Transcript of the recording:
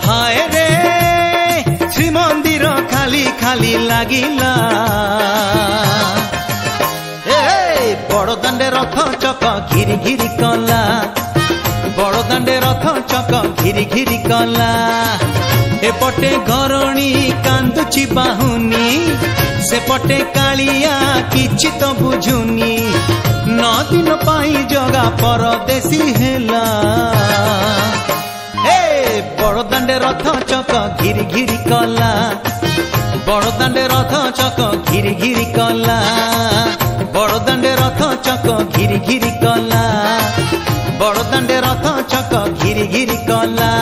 हाय रे श्रीमंदिर खाली खाली लागिला बड़दाण्डे रथ चक घिरी घिरी कला बड़दाण्डे रथ चक घिरी घिरी कला एपटे घरणी कांदुची बाहुनी सेपटे कालिया किछि तो बुझुनी 9 दिन पाई जगा परदेसी हेला बड़दाण्डे रथ चक घिरी घिरी कला बड़दाण्डे रथ चक घिरी घिरी कला बड़दाण्डे रथ चक घिरी घिरी कला बड़दाण्डे रथ चक घिरी घिरी कला।